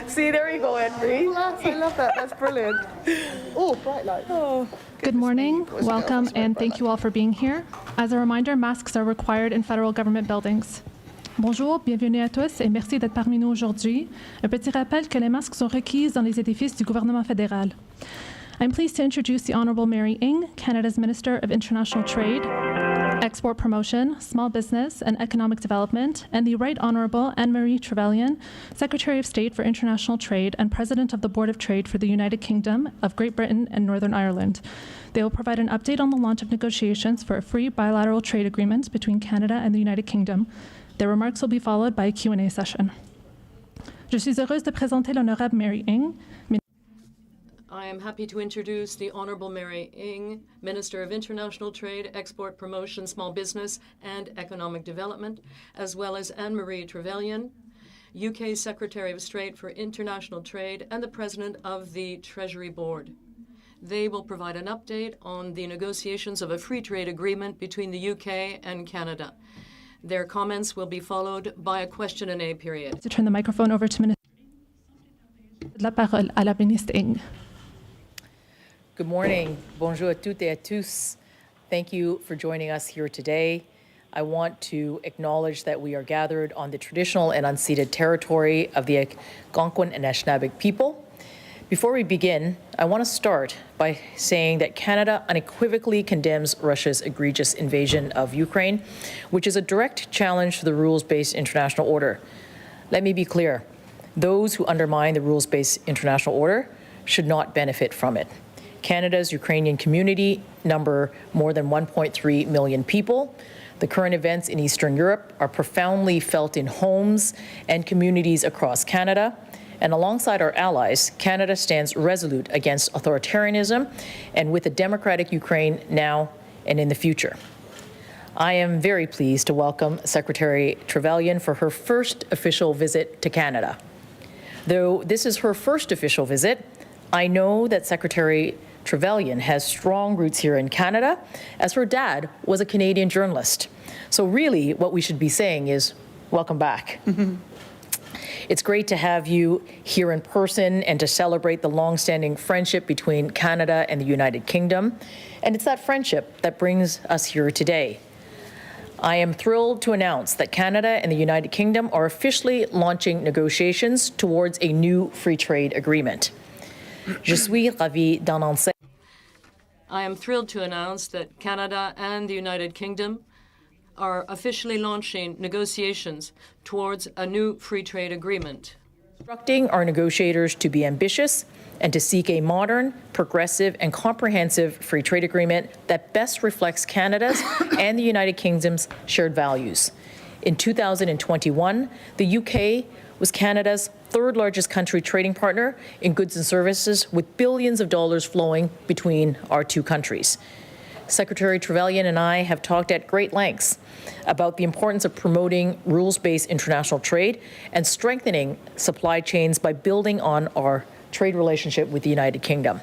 See, there you go, Henry. I love that. That's brilliant. Oh, bright light. Oh. Good morning, welcome, and thank you all for being here. As a reminder, masks are required in federal government buildings. Bonjour, bienvenue à tous et merci d'être parmi nous aujourd'hui. Un petit rappel que les masques sont requis dans les édifices du gouvernement fédéral. I'm pleased to introduce the Honourable Mary Ng, Canada's Minister of International Trade, Export Promotion, Small Business and Economic Development, and the Right Honourable Anne-Marie Trevelyan, Secretary of State for International Trade and President of the Board of Trade for the United Kingdom of Great Britain and Northern Ireland. They will provide an update on the launch of negotiations for a free bilateral trade agreement between Canada and the United Kingdom. Their remarks will be followed by a Q&A session. Je suis heureuse de présenter l'honorable Mary Ng. I am happy to introduce the Honourable Mary Ng, Minister of International Trade, Export Promotion, Small Business and Economic Development, as well as Anne-Marie Trevelyan, UK Secretary of State for International Trade and the President of the Treasury Board. They will provide an update on the negotiations of a free trade agreement between the UK and Canada. Their comments will be followed by a question-and-A period. To turn the microphone over to Minister. La parole à la Ministre Ng. Good morning. Bonjour à toutes et à tous. Thank you for joining us here today. I want to acknowledge that we are gathered on the traditional and unceded territory of the Algonquin and Anishinaabe people. Before we begin, I want to start by saying that Canada unequivocally condemns Russia's egregious invasion of Ukraine, which is a direct challenge to the rules-based international order. Let me be clear. Those who undermine the rules-based international order should not benefit from it. Canada's Ukrainian community number more than 1.3 million people. The current events in Eastern Europe are profoundly felt in homes and communities across Canada. And alongside our allies, Canada stands resolute against authoritarianism and with a democratic Ukraine now and in the future. I am very pleased to welcome Secretary Trevelyan for her first official visit to Canada. Though this is her first official visit, I know that Secretary Trevelyan has strong roots here in Canada, as her dad was a Canadian journalist. So really, what we should be saying is, welcome back. It's great to have you here in person and to celebrate the long-standing friendship between Canada and the United Kingdom. And it's that friendship that brings us here today. I am thrilled to announce that Canada and the United Kingdom are officially launching negotiations towards a new free trade agreement. Je suis ravie d'annoncer. I am thrilled to announce that Canada and the United Kingdom are officially launching negotiations towards a new free trade agreement. Instructing our negotiators to be ambitious and to seek a modern, progressive, and comprehensive free trade agreement that best reflects Canada's and the United Kingdom's shared values. In 2021, the UK was Canada's third largest country trading partner in goods and services, with billions of dollars flowing between our two countries. Secretary Trevelyan and I have talked at great lengths about the importance of promoting rules-based international trade and strengthening supply chains by building on our trade relationship with the United Kingdom.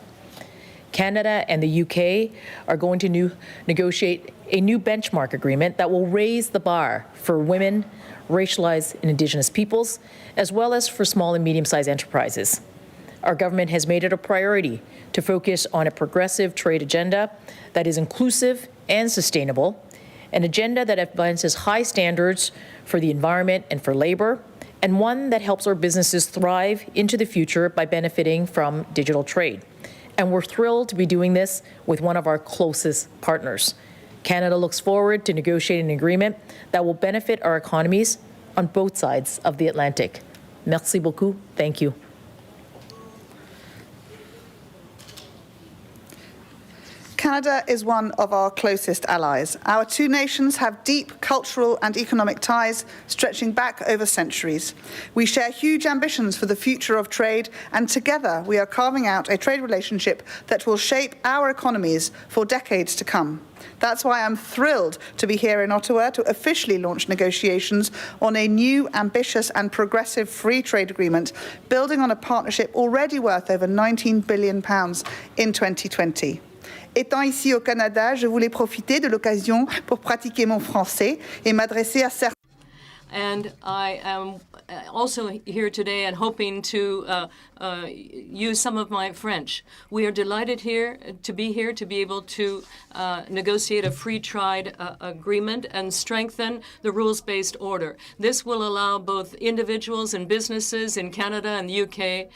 Canada and the UK are going to negotiate a new benchmark agreement that will raise the bar for women, racialized and Indigenous peoples, as well as for small and medium-sized enterprises. Our government has made it a priority to focus on a progressive trade agenda that is inclusive and sustainable, an agenda that advances high standards for the environment and for labor, and one that helps our businesses thrive into the future by benefiting from digital trade. And we're thrilled to be doing this with one of our closest partners. Canada looks forward to negotiating an agreement that will benefit our economies on both sides of the Atlantic. Merci beaucoup. Thank you. Canada is one of our closest allies. Our two nations have deep cultural and economic ties stretching back over centuries. We share huge ambitions for the future of trade, and together we are carving out a trade relationship that will shape our economies for decades to come. That's why I'm thrilled to be here in Ottawa to officially launch negotiations on a new, ambitious and progressive free trade agreement, building on a partnership already worth over £19 billion in 2020. Étant ici au Canada, je voulais profiter de l'occasion pour pratiquer mon français et m'adresser à certains. And I am also here today and hoping to use some of my French. We are delighted to be able to negotiate a free trade agreement and strengthen the rules-based order. This will allow both individuals and businesses in Canada and the UK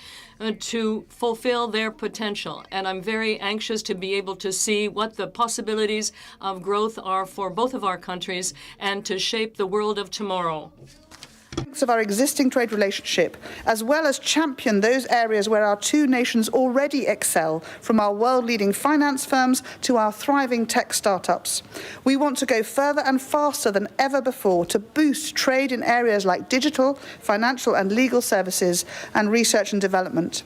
to fulfill their potential. And I'm very anxious to be able to see what the possibilities of growth are for both of our countries and to shape the world of tomorrow. Of our existing trade relationship, as well as champion those areas where our two nations already excel, from our world-leading finance firms to our thriving tech startups. We want to go further and faster than ever before to boost trade in areas like digital, financial and legal services, and research and development.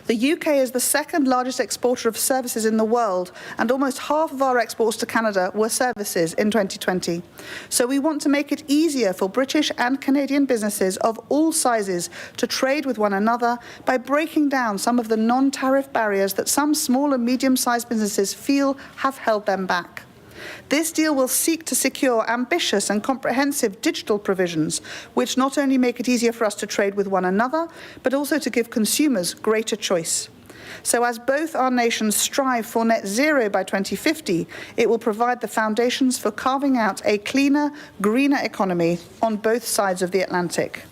The UK is the second largest exporter of services in the world, and almost half of our exports to Canada were services in 2020. So we want to make it easier for British and Canadian businesses of all sizes to trade with one another by breaking down some of the non-tariff barriers that some small and medium-sized businesses feel have held them back. This deal will seek to secure ambitious and comprehensive digital provisions, which not only make it easier for us to trade with one another, but also to give consumers greater choice. So as both our nations strive for net zero by 2050, it will provide the foundations for carving out a cleaner, greener economy on both sides of the Atlantic.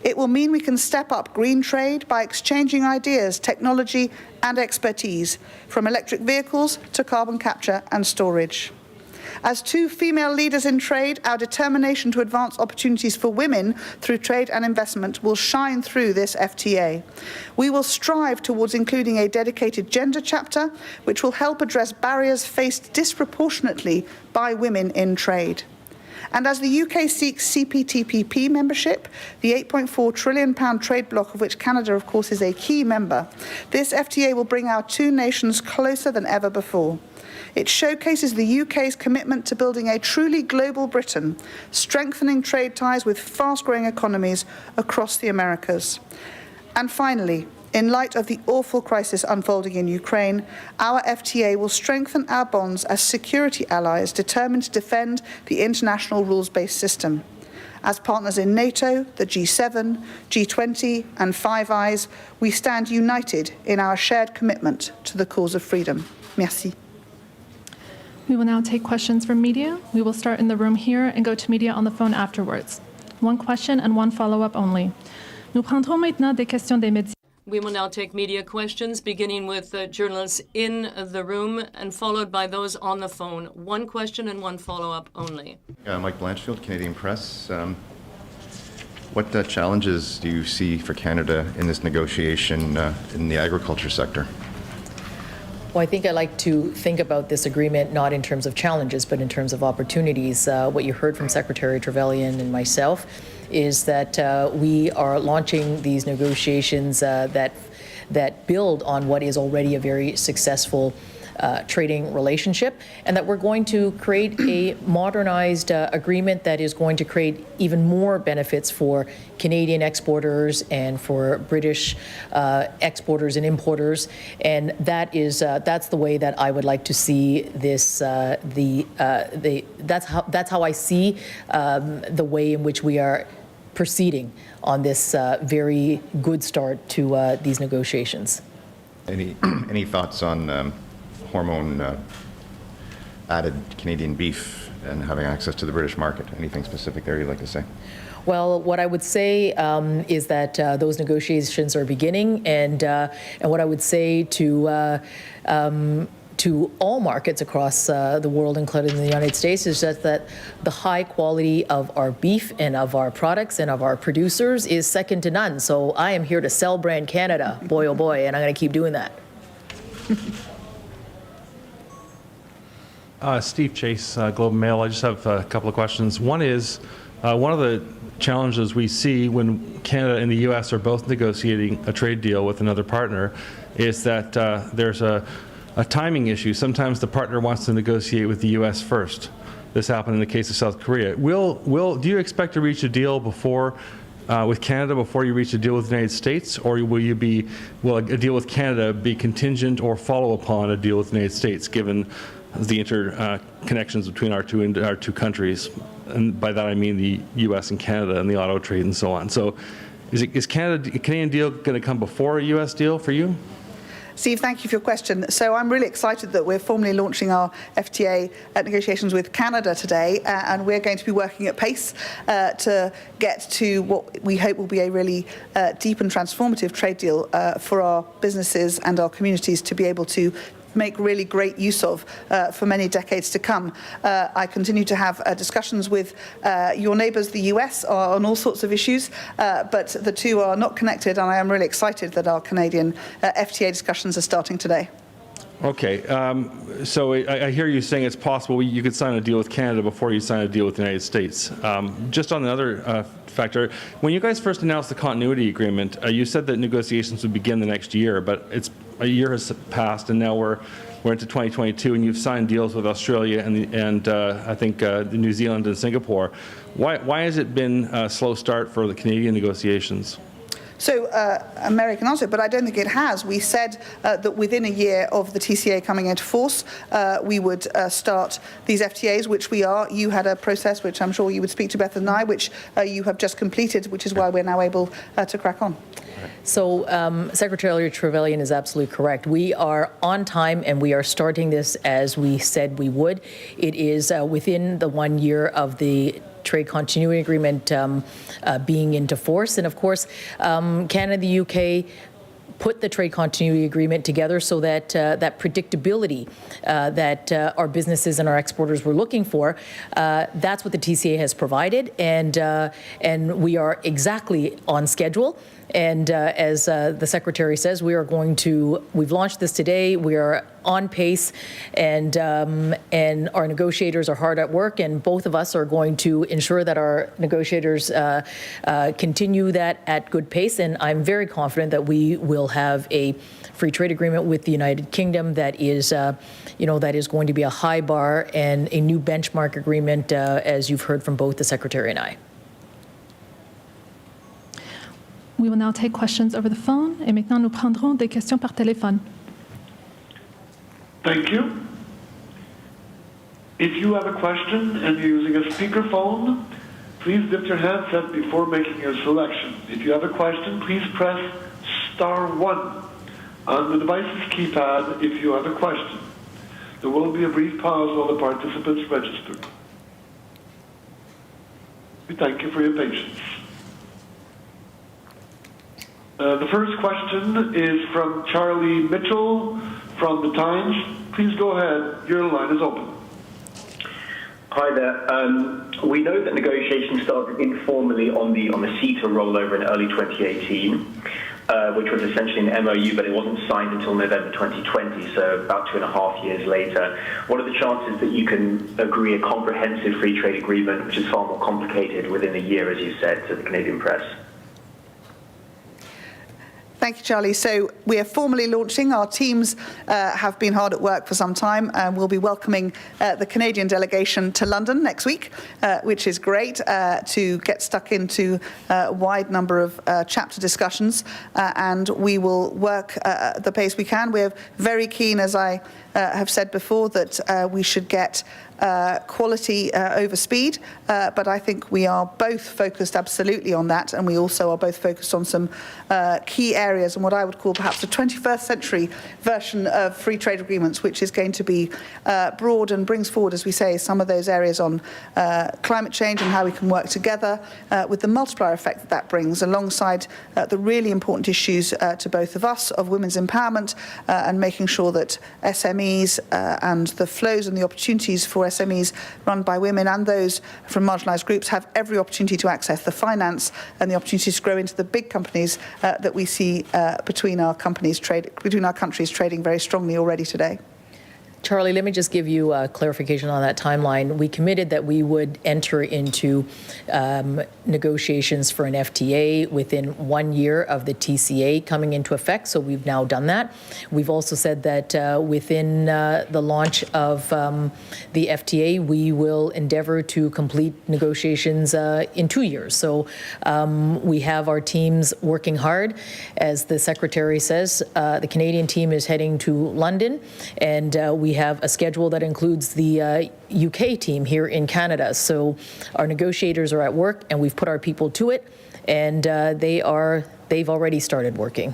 It will mean we can step up green trade by exchanging ideas, technology and expertise, from electric vehicles to carbon capture and storage. As two female leaders in trade, our determination to advance opportunities for women through trade and investment will shine through this FTA. We will strive towards including a dedicated gender chapter, which will help address barriers faced disproportionately by women in trade. And as the UK seeks CPTPP membership, the £8.4 trillion trade bloc of which Canada, of course, is a key member, this FTA will bring our two nations closer than ever before. It showcases the UK's commitment to building a truly global Britain, strengthening trade ties with fast-growing economies across the Americas. And finally, in light of the awful crisis unfolding in Ukraine, our FTA will strengthen our bonds as security allies determined to defend the international rules-based system. As partners in NATO, the G7, G20 and Five Eyes, we stand united in our shared commitment to the cause of freedom. Merci. We will now take questions from media. We will start in the room here and go to media on the phone afterwards. One question and one follow-up only. Nous prendrons maintenant des questions des médias. We will now take media questions, beginning with journalists in the room and followed by those on the phone. One question and one follow-up only. Mike Blanchfield, Canadian Press. What challenges do you see for Canada in this negotiation in the agriculture sector? Well, I think I like to think about this agreement not in terms of challenges, but in terms of opportunities. What you heard from Secretary Trevelyan and myself is that we are launching these negotiations that build on what is already a very successful trading relationship, and that we're going to create a modernized agreement that is going to create even more benefits for Canadian exporters and for British exporters and importers, and that's the way that I would like to see this. That's how I see the way in which we are proceeding on this very good start to these negotiations. Any thoughts on hormone added Canadian beef and having access to the British market? Anything specific there you'd like to say? Well, what I would say is that those negotiations are beginning, and what I would say to all markets across the world, including the United States, is just that the high quality of our beef and of our products and of our producers is second to none. So I am here to sell brand Canada, boy oh boy, and I'm going to keep doing that. Steve Chase, Globe and Mail. I just have a couple of questions. One is, one of the challenges we see when Canada and the U.S. are both negotiating a trade deal with another partner is that there's a timing issue. Sometimes the partner wants to negotiate with the U.S. first. This happened in the case of South Korea. Do you expect to reach a deal before with Canada before you reach a deal with the United States, or will a deal with Canada be contingent or follow upon a deal with the United States, given the interconnections between our two countries? and by that I mean the U.S. and Canada and the auto trade and so on. So is Canadian deal going to come before a U.S. deal for you? Steve, thank you for your question. So I'm really excited that we're formally launching our FTA negotiations with Canada today, and we're going to be working at pace to get to what we hope will be a really deep and transformative trade deal for our businesses and our communities to be able to make really great use of for many decades to come. I continue to have discussions with your neighbours, the US, on all sorts of issues, but the two are not connected, and I am really excited that our Canadian FTA discussions are starting today. Okay, so I hear you saying it's possible you could sign a deal with Canada before you sign a deal with the United States. Just on another factor, when you guys first announced the continuity agreement, you said that negotiations would begin the next year, but a year has passed, and now we're into 2022, and you've signed deals with Australia and I think New Zealand and Singapore. Why has it been a slow start for the Canadian negotiations? So Mary can answer it, but I don't think it has. We said that within a year of the TCA coming into force, we would start these FTAs, which we are. You had a process, which I'm sure you would speak to Beth and I, which you have just completed, which is why we're now able to crack on. So Secretary Trevelyan is absolutely correct. We are on time, and we are starting this as we said we would. It is within the 1 year of the trade continuity agreement being into force. And of course, Canada and the UK put the trade continuity agreement together so that that predictability that our businesses and our exporters were looking for, that's what the TCA has provided, and we are exactly on schedule. And as the Secretary says, we've launched this today. We are on pace, and our negotiators are hard at work, and both of us are going to ensure that our negotiators continue that at good pace. And I'm very confident that we will have a free trade agreement with the United Kingdom that is, that is going to be a high bar and a new benchmark agreement, as you've heard from both the Secretary and I. We will now take questions over the phone, et maintenant nous prendrons des questions par téléphone. Thank you. If you have a question and you're using a speakerphone, please lift your handset before making your selection. If you have a question, please press *1 on the device's keypad if you have a question. There will be a brief pause while the participants register. We thank you for your patience. The first question is from Charlie Mitchell from The Times. Please go ahead. Your line is open. Hi there. We know that negotiations started informally on the CETA rollover in early 2018, which was essentially an MOU, but it wasn't signed until November 2020, so about 2.5 years later. What are the chances that you can agree a comprehensive free trade agreement, which is far more complicated, within a year, as you said to the Canadian press? Thank you, Charlie. So we are formally launching. Our teams have been hard at work for some time, and we'll be welcoming the Canadian delegation to London next week, which is great to get stuck into a wide number of chapter discussions, and we will work at the pace we can. We're very keen, as I have said before, that we should get quality over speed, but I think we are both focused absolutely on that, and we also are both focused on some key areas and what I would call perhaps a 21st century version of free trade agreements, which is going to be broad and brings forward, as we say, some of those areas on climate change and how we can work together with the multiplier effect that brings, alongside the really important issues to both of us of women's empowerment and making sure that SMEs and the flows and the opportunities for SMEs run by women and those from marginalised groups have every opportunity to access the finance and the opportunities to grow into the big companies that we see between our countries trading very strongly already today. Charlie, let me just give you a clarification on that timeline. We committed that we would enter into negotiations for an FTA within 1 year of the TCA coming into effect, so we've now done that. We've also said that within the launch of the FTA, we will endeavor to complete negotiations in 2 years. So we have our teams working hard. As the Secretary says, the Canadian team is heading to London, and we we have a schedule that includes the UK team here in Canada. So our negotiators are at work, and we've put our people to it, and they've already started working.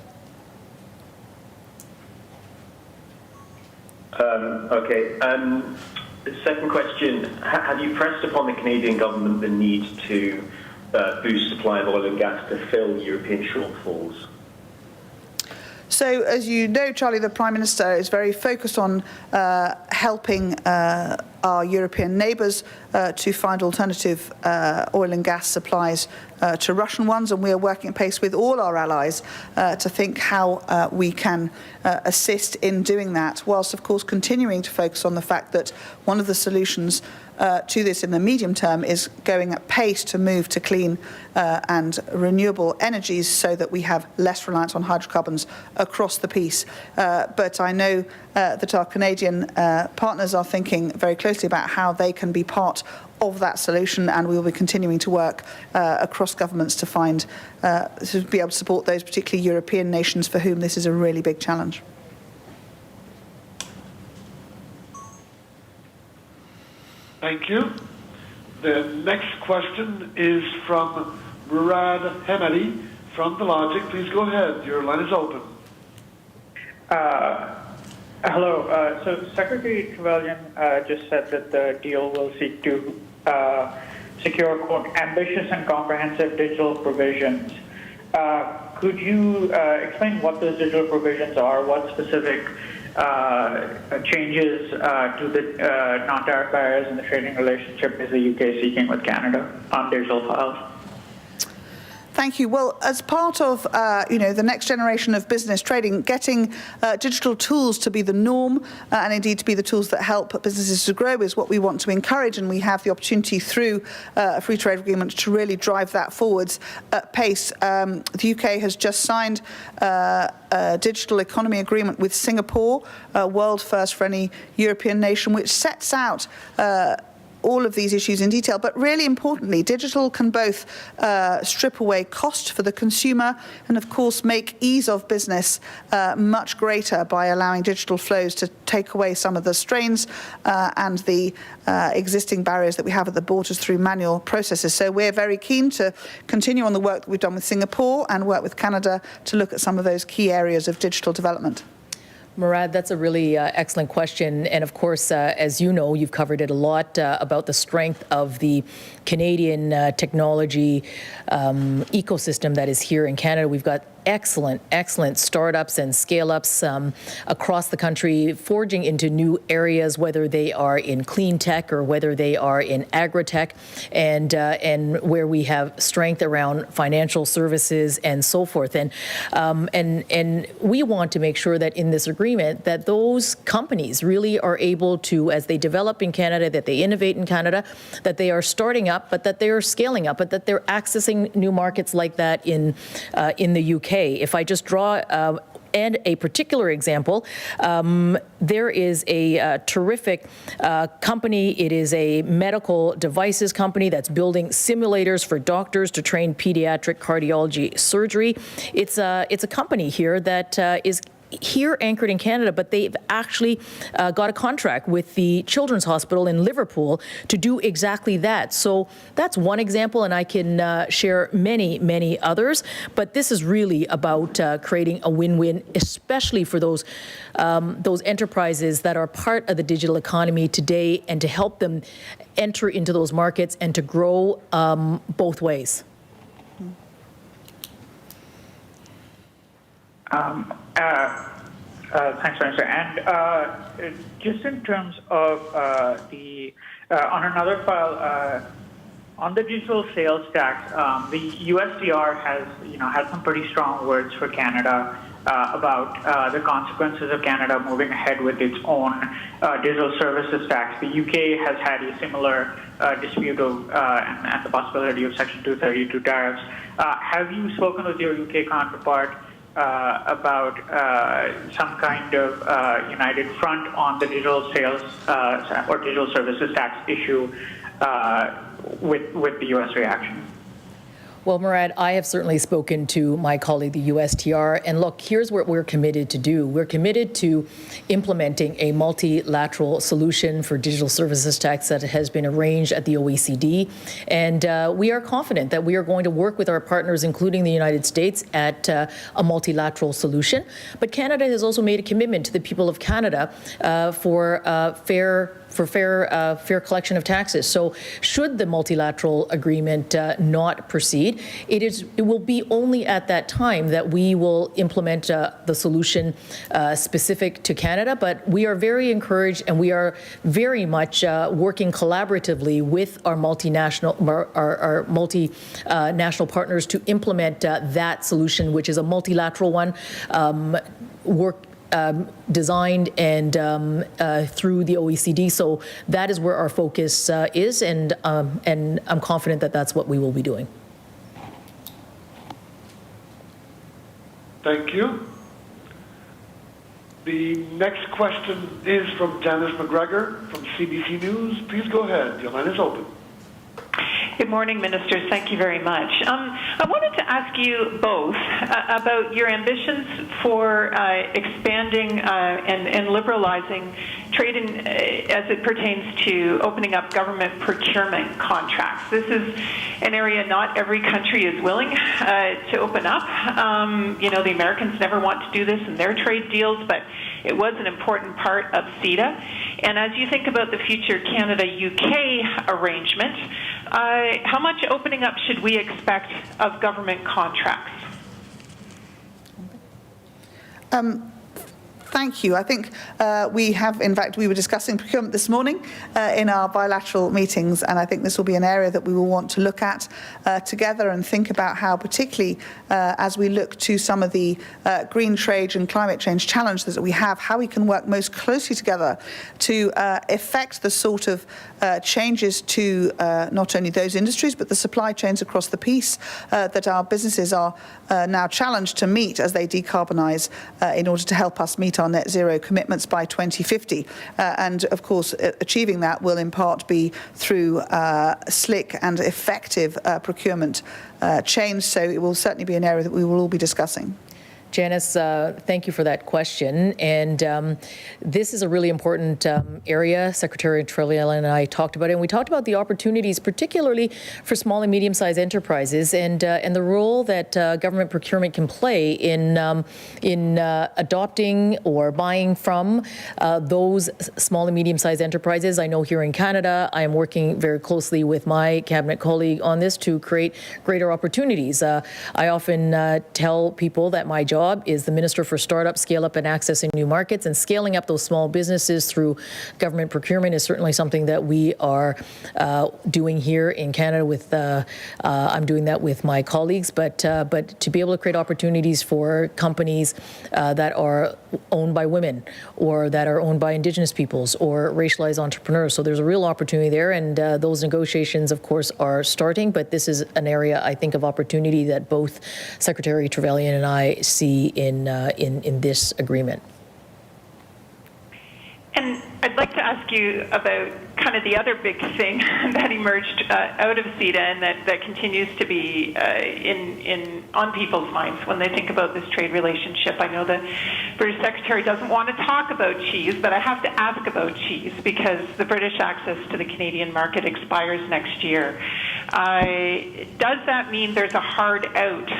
Okay. Second question, have you pressed upon the Canadian government the need to boost supply of oil and gas to fill European shortfalls? So, as you know, Charlie, the Prime Minister is very focused on helping our European neighbours to find alternative oil and gas supplies to Russian ones, and we are working at pace with all our allies to think how we can assist in doing that, whilst, of course, continuing to focus on the fact that one of the solutions to this in the medium term is going at pace to move to clean and renewable energies so that we have less reliance on hydrocarbons across the piece. But I know that our Canadian partners are thinking very closely about how they can be part of that solution, and we will be continuing to work across governments to find, to be able to support those particularly European nations for whom this is a really big challenge. Thank you. The next question is from Murad Hemedi from The Logic. Please go ahead. Your line is open. Hello. So Secretary Trevelyan just said that the deal will seek to secure, quote, ambitious and comprehensive digital provisions. Could you explain what those digital provisions are? What specific changes to the non-tariff barriers in the trading relationship is the UK seeking with Canada on digital files? Thank you. Well, as part of the next generation of business trading, getting digital tools to be the norm and indeed to be the tools that help businesses to grow is what we want to encourage, and we have the opportunity through a free trade agreement to really drive that forwards at pace. The UK has just signed a digital economy agreement with Singapore, a world first for any European nation, which sets out all of these issues in detail, but really importantly, digital can both strip away cost for the consumer and, of course, make ease of business much greater by allowing digital flows to take away some of the strains and the existing barriers that we have at the borders through manual processes. So we're very keen to continue on the work that we've done with Singapore and work with Canada to look at some of those key areas of digital development. Murad, that's a really excellent question. And of course, as you know, you've covered it a lot about the strength of the Canadian technology ecosystem that is here in Canada. We've got excellent startups and scale-ups across the country, forging into new areas, whether they are in clean tech or whether they are in agri-tech, and where we have strength around financial services and so forth. And we want to make sure that in this agreement that those companies really are able to, as they develop in Canada, that they innovate in Canada, that they are starting up, but that they are scaling up, but that they're accessing new markets like that in the UK. If I just draw and a particular example, there is a terrific company. It is a medical devices company that's building simulators for doctors to train pediatric cardiology surgery. It's a company here that is here anchored in Canada, but they've actually got a contract with the Children's Hospital in Liverpool to do exactly that. So that's one example, and I can share many others. But this is really about creating a win-win, especially for those enterprises that are part of the digital economy today, and to help them enter into those markets and to grow both ways. Thanks, Minister. And just in terms of on another file, on the digital sales tax, the USTR has, had some pretty strong words for Canada about the consequences of Canada moving ahead with its own digital services tax. The UK has had a similar dispute of, and the possibility of Section 232 tariffs. Have you spoken with your UK counterpart about some kind of united front on the digital sales or digital services tax issue with the U.S. reaction? Well, Murad, I have certainly spoken to my colleague, the USTR, and look, here's what we're committed to do. We're committed to implementing a multilateral solution for digital services tax that has been arranged at the OECD, and we are confident that we are going to work with our partners, including the United States, at a multilateral solution. But Canada has also made a commitment to the people of Canada for fair collection of taxes. So should the multilateral agreement not proceed, it will be only at that time that we will implement the solution specific to Canada. But we are very encouraged, and we are very much working collaboratively with our multinational partners to implement that solution, which is a multilateral one, designed and through the OECD. So that is where our focus is, and I'm confident that that's what we will be doing. Thank you. The next question is from Janice McGregor from CBC News. Please go ahead. Your line is open. Good morning, Ministers. Thank you very much. I wanted to ask you both about your ambitions for expanding and liberalizing trade as it pertains to opening up government procurement contracts. This is an area not every country is willing to open up. The Americans never want to do this in their trade deals, but it was an important part of CETA. And as you think about the future Canada-UK arrangement, how much opening up should we expect of government contracts? Thank you. I think we were discussing procurement this morning in our bilateral meetings, and I think this will be an area that we will want to look at together and think about how, particularly as we look to some of the green trade and climate change challenges that we have, how we can work most closely together to effect the sort of changes to not only those industries but the supply chains across the piece that our businesses are now challenged to meet as they decarbonise in order to help us meet our net zero commitments by 2050. And of course, achieving that will in part be through slick and effective procurement change. So it will certainly be an area that we will all be discussing. Janice, thank you for that question. And this is a really important area. Secretary Trevelyan and I talked about it. And we talked about the opportunities, particularly for small and medium-sized enterprises, and the role that government procurement can play in adopting or buying from those small and medium-sized enterprises. I know here in Canada, I am working very closely with my cabinet colleague on this to create greater opportunities. I often tell people that my job is the Minister for Startup, Scale-Up and Accessing New Markets, and scaling up those small businesses through government procurement is certainly something that we are doing here in Canada. I'm doing that with my colleagues, but to be able to create opportunities for companies that are owned by women or that are owned by Indigenous peoples or racialized entrepreneurs. So there's a real opportunity there, and those negotiations, of course, are starting, but this is an area, I think, of opportunity that both Secretary Trevelyan and I see in this agreement. And I'd like to ask you about kind of the other big thing that emerged out of CETA and that continues to be on people's minds when they think about this trade relationship. I know the British Secretary doesn't want to talk about cheese, but I have to ask about cheese because the British access to the Canadian market expires next year. Does that mean there's a hard out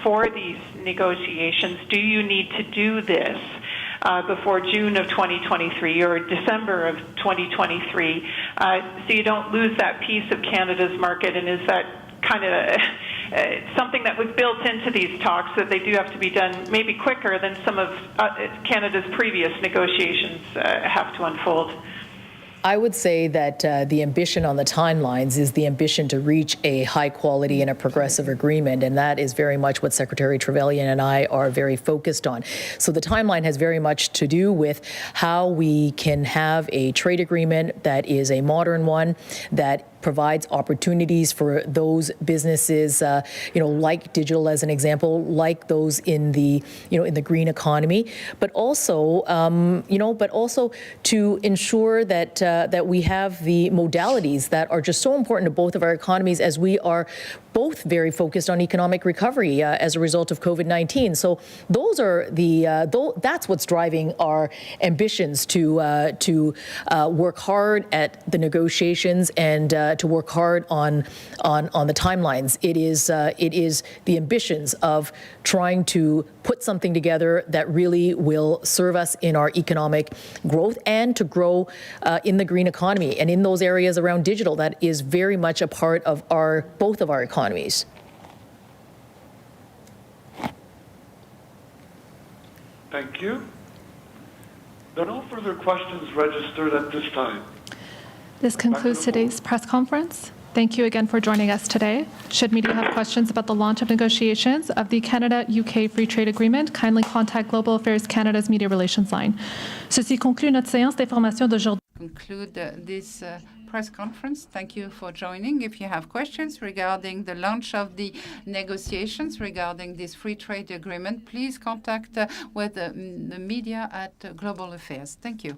for these negotiations? Do you need to do this before June of 2023 or December of 2023, so you don't lose that piece of Canada's market? And is that kind of something that was built into these talks, that they do have to be done maybe quicker than some of Canada's previous negotiations have to unfold? I would say that the ambition on the timelines is the ambition to reach a high quality and a progressive agreement, and that is very much what Secretary Trevelyan and I are very focused on. So the timeline has very much to do with how we can have a trade agreement that is a modern one, that provides opportunities for those businesses, like digital as an example, like those in the green economy, but also to ensure that we have the modalities that are just so important to both of our economies, as we are both very focused on economic recovery as a result of COVID-19. So those are that's what's driving our ambitions to work hard at the negotiations and to work hard on the timelines. It is the ambitions of trying to put something together that really will serve us in our economic growth and to grow in the green economy and in those areas around digital that is very much a part of both of our economies. Thank you. There are no further questions registered at this time. This concludes today's press conference. Thank you again for joining us today. Should media have questions about the launch of negotiations of the Canada-UK Free Trade Agreement, kindly contact Global Affairs Canada's Media Relations line. Ceci conclut notre séance d'information d'aujourd'hui. Conclude this press conference. Thank you for joining. If you have questions regarding the launch of the negotiations regarding this free trade agreement, please contact with the media at Global Affairs. Thank you.